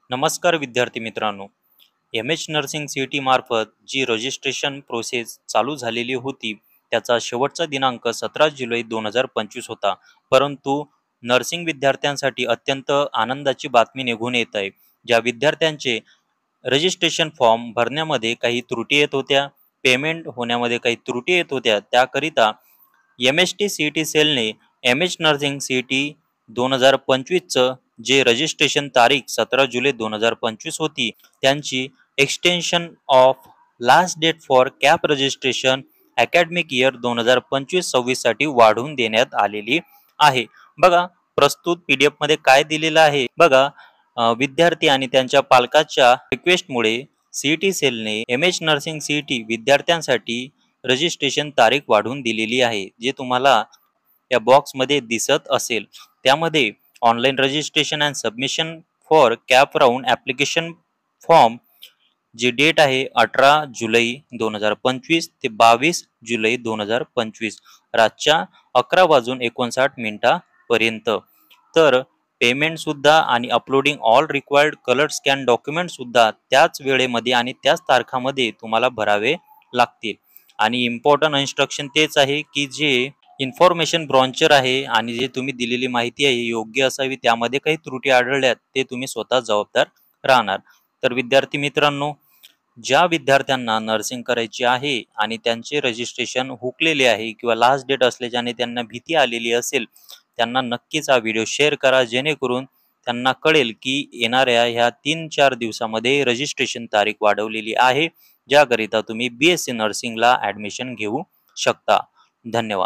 नमस्कार विद्यार्थी मित्रांनो. एम.एच. Nursing CET. मार्फत जी रजिस्ट्रेशन प्रोसेस चालू झालेली होती, त्याचा शेवटचा दिनांक 17 जुलै 2025 होता. परंतु नर्सिंग विद्यार्थ्यांसाठी अत्यंत आनंदाची बातमी निघून येत आहे. ज्या विद्यार्थ्यांचे रजिस्ट्रेशन फॉर्म भरण्यामध्ये काही त्रुटी येत होत्या, पेमेंट होण्यामध्ये काही त्रुटी येत होत्या, त्याकरिता एम.एच.टी. सी.ई.टी. सेलने एम.एच. Nursing CET. 2025चं जे रजिस्ट्रेशन तारीख 17 जुलै 2025 होती, त्यांची extension of last date for CAP registration academic year 2025-26 साठी वाढवून देण्यात आलेली आहे. बघा, प्रस्तुत PDF मध्ये काय दिलेलं आहे बघा. विद्यार्थी आणि त्यांच्या पालकाच्या रिक्वेस्टमुळे सी.ई.टी. सेलने एम.एच. Nursing CET. विद्यार्थ्यांसाठी रजिस्ट्रेशन तारीख वाढवून दिलेली आहे. जे तुम्हाला या बॉक्समध्ये दिसत असेल, त्यामध्ये online registration and submission for CAP round application form जी डेट आहे 18 जुलै 2025 ते 22 जुलै 2025 रातच्या 11:59 पर्यंत. तर पेमेंट सुद्धा आणि uploading all required colour scan document सुद्धा त्याच वेळेमध्ये आणि त्याच तारखामध्ये तुम्हाला भरावे लागतील. आणि इम्पॉर्टंट इन्स्ट्रक्शन तेच आहे की जे इन्फॉर्मेशन ब्रॉन्चर आहे आणि जे तुम्ही दिलेली माहिती आहे योग्य असावी, त्यामध्ये काही त्रुटी आढळल्यात ते तुम्ही स्वतः जबाबदार राहणार. तर विद्यार्थी मित्रांनो, ज्या विद्यार्थ्यांना नर्सिंग करायची आहे आणि त्यांचे रजिस्ट्रेशन हुकलेले आहे किंवा लास्ट डेट असल्याच्याने त्यांना भीती आलेली असेल, त्यांना नक्कीच हा व्हिडिओ शेअर करा, जेणेकरून त्यांना कळेल की येणाऱ्या ह्या 3-4 दिवसामध्ये रजिस्ट्रेशन तारीख वाढवलेली आहे, ज्याकरिता तुम्ही BSc नर्सिंगला ॲडमिशन घेऊ शकता. धन्यवाद.